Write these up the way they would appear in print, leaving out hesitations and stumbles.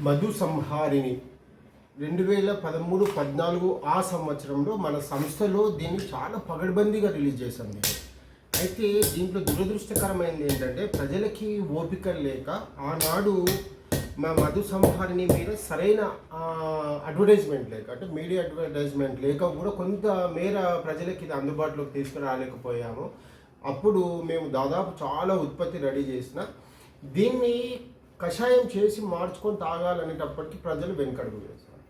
మధు సంహారిణి 2013-14 ఆ సంవత్సరంలో మన సంస్థలో దీన్ని చాలా పగడ్బందీగా రిలీజ్ చేశాం మేము. అయితే దీంట్లో దురదృష్టకరమైనది ఏంటంటే ప్రజలకి ఓపిక లేక ఆనాడు మా మధు సంహారిణి మీద సరైన అడ్వర్టైజ్మెంట్ లేక, అంటే మీడియా అడ్వర్టైజ్మెంట్ లేక కూడా కొంత మేర ప్రజలకి ఇది అందుబాటులోకి తీసుకురాలేకపోయాము. అప్పుడు మేము దాదాపు చాలా ఉత్పత్తి రెడీ చేసిన దీన్ని కషాయం చేసి మార్చుకొని తాగాలనేటప్పటికీ ప్రజలు వెనుకడుగు వేస్తారు.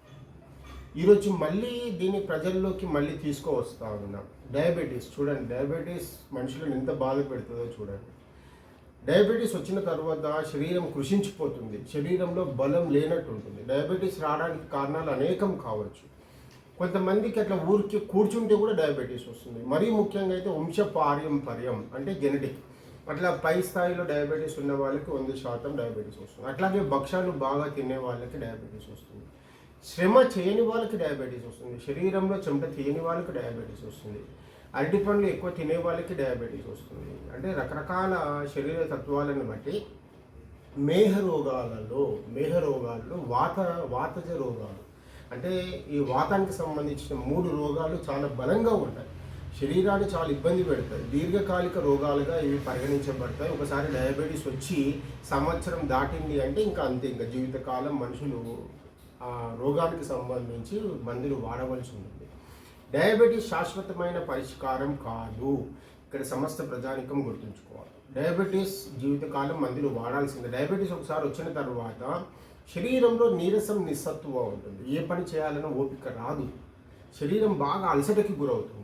ఈరోజు మళ్ళీ దీన్ని ప్రజల్లోకి మళ్ళీ తీసుకువస్తా ఉన్నాం. డయాబెటీస్ చూడండి, డయాబెటీస్ మనుషులను ఎంత బాధ పెడుతుందో చూడండి. డయాబెటీస్ వచ్చిన తర్వాత శరీరం కృషించిపోతుంది, శరీరంలో బలం లేనట్టు ఉంటుంది. డయాబెటీస్ రావడానికి కారణాలు అనేకం కావచ్చు. కొంతమందికి అట్లా ఊరికి కూర్చుంటే కూడా డయాబెటీస్ వస్తుంది. మరీ ముఖ్యంగా అయితే వంశపారంపర్యం అంటే జెనెటిక్, అట్లా పై స్థాయిలో డయాబెటీస్ ఉన్న వాళ్ళకి 100% డయాబెటీస్ వస్తుంది. అట్లాగే భక్ష్యాలు బాగా తినే వాళ్ళకి డయాబెటీస్ వస్తుంది. శ్రమ చేయని వాళ్ళకి డయాబెటీస్ వస్తుంది. శరీరంలో చెమట తీయని వాళ్ళకి డయాబెటీస్ వస్తుంది. అరటి పండ్లు ఎక్కువ తినే వాళ్ళకి డయాబెటీస్ వస్తుంది. అంటే రకరకాల శరీర తత్వాలను బట్టి మేహ రోగాలలో వాతజ రోగాలు, అంటే ఈ వాతానికి సంబంధించిన 3 రోగాలు చాలా బలంగా ఉంటాయి. శరీరాన్ని చాలా ఇబ్బంది పెడతాయి. దీర్ఘకాలిక రోగాలుగా ఇవి పరిగణించబడతాయి. ఒకసారి డయాబెటీస్ వచ్చి సంవత్సరం దాటింది అంటే ఇంకా అంతే, ఇంకా జీవితకాలం మనుషులు ఆ రోగానికి సంబంధించి మందులు వాడవలసి ఉంటుంది. డయాబెటీస్ శాశ్వతమైన పరిష్కారం కాదు. ఇక్కడ సమస్త ప్రజానికం గుర్తుంచుకోవాలి. డయాబెటీస్ జీవితకాలం మందులు వాడాల్సిందే. డయాబెటీస్ ఒకసారి వచ్చిన తర్వాత శరీరంలో నీరసం, నిస్సత్తువ ఉంటుంది. ఏ పని చేయాలన్నా ఓపిక రాదు. శరీరం బాగా అలసటకి గురవుతుంది.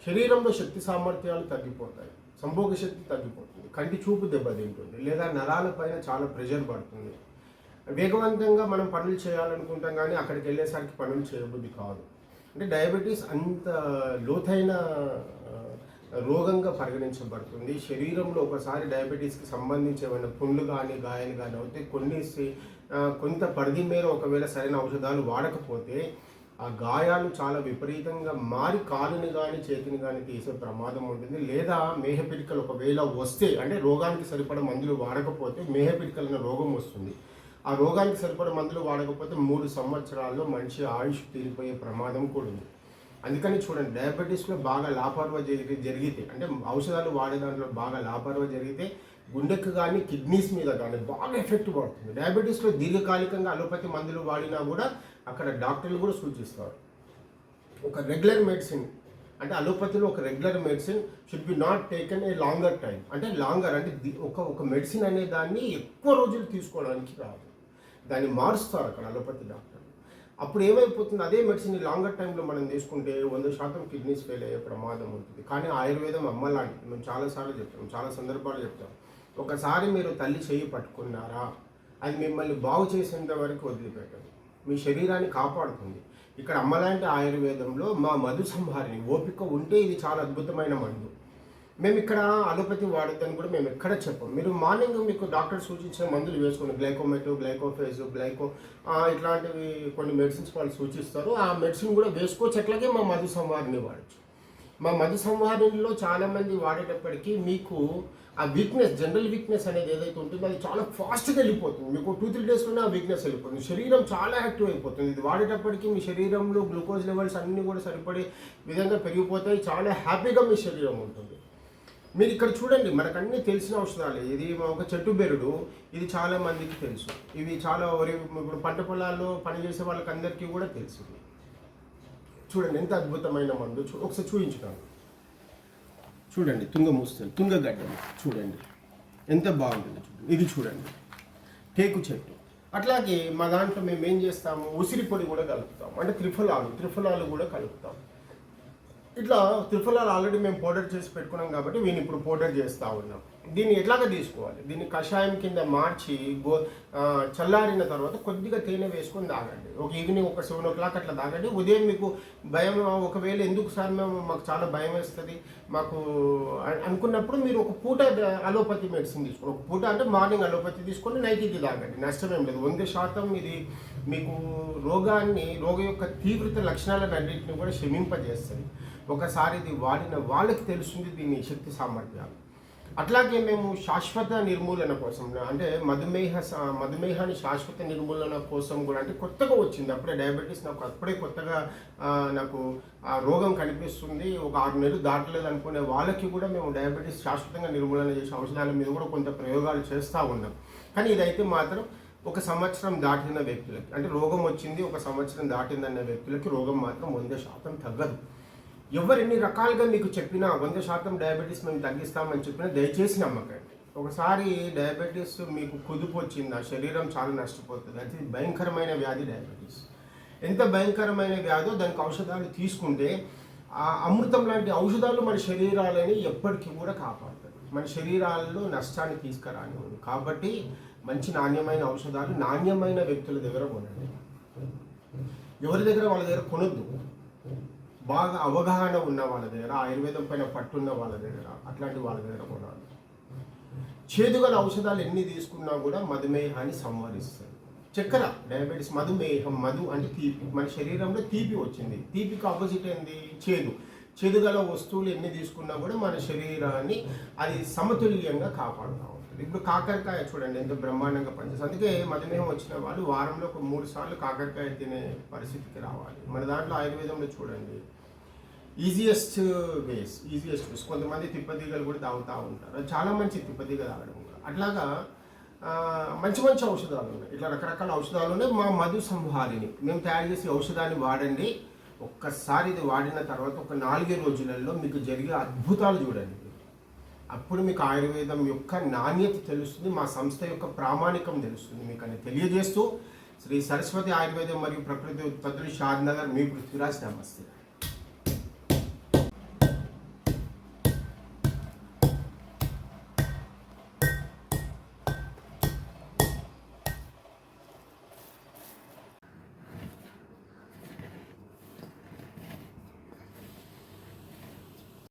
శరీరంలో శక్తి సామర్థ్యాలు తగ్గిపోతాయి. సంభోగ శక్తి తగ్గిపోతుంది. కంటి చూపు దెబ్బతింటుంది, లేదా నరాలపైన చాలా ప్రెషర్ పడుతుంది. వేగవంతంగా మనం పనులు చేయాలనుకుంటాం కానీ అక్కడికి వెళ్ళేసరికి పనులు చేయబుద్ధి కాదు. అంటే డయాబెటీస్ అంత లోతైన రోగంగా పరిగణించబడుతుంది. శరీరంలో ఒకసారి డయాబెటీస్కి సంబంధించి ఏమైనా పుండ్లు కానీ గాయాలు కానీ అవుతే కొంత పరిధి మేర ఒకవేళ సరైన ఔషధాలు వాడకపోతే ఆ గాయాలు చాలా విపరీతంగా మారి కాలుని కానీ చేతిని కానీ తీసే ప్రమాదం ఉంటుంది. లేదా మేహపిడికలు ఒకవేళ వస్తే, అంటే రోగానికి సరిపడ మందులు వాడకపోతే మేహపిడికలు అనే రోగం వస్తుంది. ఆ రోగానికి సరిపడ మందులు వాడకపోతే 3 సంవత్సరాల్లో మనిషి ఆయుష్ తీరిపోయే ప్రమాదం కూడా ఉంది. అందుకని చూడండి, డయాబెటీస్లో బాగా లాపర్వా జరిగితే, అంటే ఔషధాలు వాడే దాంట్లో బాగా లాపర్వా జరిగితే గుండెకు కానీ కిడ్నీస్ మీద కానీ బాగా ఎఫెక్ట్ పడుతుంది. డయాబెటీస్లో దీర్ఘకాలికంగా అలోపతి మందులు వాడినా కూడా అక్కడ డాక్టర్లు కూడా సూచిస్తారు ఒక రెగ్యులర్ మెడిసిన్, అంటే అలోపతిలో ఒక regular medicine should be not taken a longer time. అంటే లాంగర్ అంటే ఒక మెడిసిన్ అనే దాన్ని ఎక్కువ రోజులు తీసుకోవడానికి రాదు, దాన్ని మారుస్తారు అక్కడ అలోపతి డాక్టర్. అప్పుడు ఏమైపోతుంది, అదే మెడిసిన్ లాంగర్ టైంలో మనం తీసుకుంటే 100% కిడ్నీస్ ఫెయిల్ అయ్యే ప్రమాదం ఉంటుంది. కానీ ఆయుర్వేదం అమ్మలాంటి మేము చాలాసార్లు చెప్తాం, చాలా సందర్భాలు చెప్తాం. ఒకసారి మీరు తల్లి చేయి పట్టుకున్నారా, అది మిమ్మల్ని బాగు చేసేంత వరకు వదిలిపెట్టదు, మీ శరీరాన్ని కాపాడుతుంది. ఇక్కడ అమ్మలాంటి ఆయుర్వేదంలో మా మధు సంహారిణి ఓపిక ఉంటే ఇది చాలా అద్భుతమైన మందు. మేము ఇక్కడ అలోపతి వాడద్దని కూడా మేము ఎక్కడ చెప్పం. మీరు మార్నింగ్ మీకు డాక్టర్ సూచించిన మందులు వేసుకోండి, గ్లైకోమెటో, గ్లైకోఫేజ్, ఇట్లాంటివి కొన్ని మెడిసిన్స్ వాళ్ళు సూచిస్తారు. ఆ మెడిసిన్ కూడా వేసుకోవచ్చు. అట్లాగే మా మధు సంహారిణి వాడచ్చు. మా మధు సంహారిణిలో చాలామంది వాడేటప్పటికీ మీకు ఆ వీక్నెస్, జనరల్ వీక్నెస్ అనేది ఏదైతే ఉంటుందో అది చాలా ఫాస్ట్గా వెళ్ళిపోతుంది. మీకు 2-3 డేస్లోనే ఆ వీక్నెస్ వెళ్ళిపోతుంది. శరీరం చాలా యాక్టివ్ అయిపోతుంది. ఇది వాడేటప్పటికీ మీ శరీరంలో గ్లూకోజ్ లెవెల్స్ అన్నీ కూడా సరిపడే విధంగా పెరిగిపోతాయి. చాలా హ్యాపీగా మీ శరీరం ఉంటుంది. మీరు ఇక్కడ చూడండి, మనకు అన్నీ తెలిసిన ఔషధాలే. ఇది ఒక చెట్టు బెరడు, ఇది చాలా మందికి తెలుసు. ఇవి చాలా ఇప్పుడు పంట పొలాల్లో పనిచేసే వాళ్ళకి అందరికీ కూడా తెలుసు. చూడండి ఎంత అద్భుతమైన మందు. ఒకసారి చూపించుతాను. చూడండి తుంగగడ్డ చూడండి ఎంత బాగుంటుంది. ఇది చూడండి టేకు చెట్టు. అట్లాగే మా దాంట్లో మేము ఏం చేస్తాము, ఉసిరి పొడి కూడా కలుపుతాం, అంటే త్రిఫలాలు కూడా కలుపుతాం. ఇట్లా త్రిఫలాలు ఆల్రెడీ మేము పౌడర్ చేసి పెట్టుకున్నాం కాబట్టి వీని ఇప్పుడు పౌడర్ చేస్తూ ఉన్నాం. దీన్ని ఎట్లాగా తీసుకోవాలి, దీన్ని కషాయం కింద మార్చి చల్లారిన తర్వాత కొద్దిగా తేనె వేసుకొని తాగండి. ఒక ఈవినింగ్ ఒక 7 o'clock అట్లా తాగండి. ఉదయం మీకు భయం ఒకవేళ ఎందుకు సార్ మాకు చాలా భయం వేస్తుంది మాకు అనుకున్నప్పుడు మీరు ఒక పూట అలోపతి మెడిసిన్ తీసుకోండి. ఒక పూట అంటే మార్నింగ్ అలోపతి తీసుకొని నైట్ ఇది తాగండి, నష్టమేం లేదు. 100% ఇది మీకు రోగ యొక్క తీవ్రత లక్షణాలను అన్నింటినీ కూడా శమింపజేస్తుంది. ఒకసారి ఇది వాడిన వాళ్ళకి తెలుస్తుంది దీని శక్తి సామర్థ్యాలు. అట్లాగే మేము శాశ్వత నిర్మూలన కోసం అంటే మధుమేహాన్ని శాశ్వత నిర్మూలన కోసం కూడా అంటే కొత్తగా వచ్చింది అప్పుడే డయాబెటీస్ నాకు అప్పుడే కొత్తగా నాకు ఆ రోగం కనిపిస్తుంది ఒక 6 నెలలు దాటలేదు అనుకునే వాళ్ళకి కూడా మేము డయాబెటీస్ శాశ్వతంగా నిర్మూలన చేసే ఔషధాల మీద కూడా కొంత ప్రయోగాలు చేస్తూ ఉన్నాం. కానీ ఇదైతే మాత్రం 1 సంవత్సరం దాటిన వ్యక్తులకి అంటే రోగం వచ్చింది 1 సంవత్సరం దాటిందన్న వ్యక్తులకి రోగం మాత్రం 100% తగ్గదు. ఎవరు ఎన్ని రకాలుగా మీకు చెప్పినా 100% డయాబెటీస్ మేము తగ్గిస్తామని చెప్పినా దయచేసి నమ్మకండి. ఒకసారి డయాబెటీస్ మీకు కుదుపు వచ్చింది ఆ శరీరం చాలా నష్టపోతుంది. అది భయంకరమైన వ్యాధి డయాబెటీస్. ఎంత భయంకరమైన వ్యాధో దానికి ఔషధాలు తీసుకుంటే ఆ అమృతం లాంటి ఔషధాలు మన శరీరాలని ఎప్పటికీ కూడా కాపాడుతాయి, మన శరీరాల్లో నష్టాన్ని తీసుకురానివ్వదు. కాబట్టి మంచి నాణ్యమైన ఔషధాలు నాణ్యమైన వ్యక్తుల దగ్గర కొనండి. ఎవరి దగ్గర వాళ్ళ దగ్గర కొనొద్దు. బాగా అవగాహన ఉన్న వాళ్ళ దగ్గర, ఆయుర్వేదం పైన పట్టున్న వాళ్ళ దగ్గర, అట్లాంటి వాళ్ళ దగ్గర కొనాలి. చేదుగల ఔషధాలు ఎన్ని తీసుకున్నా కూడా మధుమేహాన్ని సంహరిస్తుంది. చక్కెర, డయాబెటీస్, మధుమేహం, మధు అంటే తీపి. మన శరీరంలో తీపి వచ్చింది. తీపికి ఆపోజిట్ ఏంది? చేదు. చేదుగల వస్తువులు ఎన్ని తీసుకున్నా కూడా మన శరీరాన్ని అది సమతుల్యంగా కాపాడుతూ ఉంటుంది. ఇప్పుడు కాకరకాయ చూడండి ఎంత బ్రహ్మాండంగా పనిచేస్తుంది. అందుకే మధుమేహం వచ్చిన వాళ్ళు వారంలో ఒక 3 సార్లు కాకరకాయ తినే పరిస్థితికి రావాలి. మన దాంట్లో ఆయుర్వేదంలో చూడండి ఈజియెస్ట్ వేస్. కొంతమంది తిప్పతీగలు కూడా తాగుతూ ఉంటారు. అది చాలా మంచి తిప్పతీగ తాగడం కూడా. అట్లాగా మంచి మంచి ఔషధాలు ఉన్నాయి. ఇట్లా రకరకాల ఔషధాలు ఉన్నాయి. మా మధు సంహారిని మేము తయారు చేసే ఔషధాన్ని వాడండి. ఒక్కసారి ఇది వాడిన తర్వాత ఒక 4 రోజులలో మీకు జరిగే అద్భుతాలు చూడండి. అప్పుడు మీకు ఆయుర్వేదం యొక్క నాణ్యత తెలుస్తుంది, మా సంస్థ యొక్క ప్రామాణికం తెలుస్తుంది మీకు అని తెలియజేస్తూ శ్రీ సరస్వతి ఆయుర్వేదం మరియు ప్రకృతి ఉత్పత్తులు షాద్ నగర్ మీ పృథ్వీరాజ్. నమస్తే.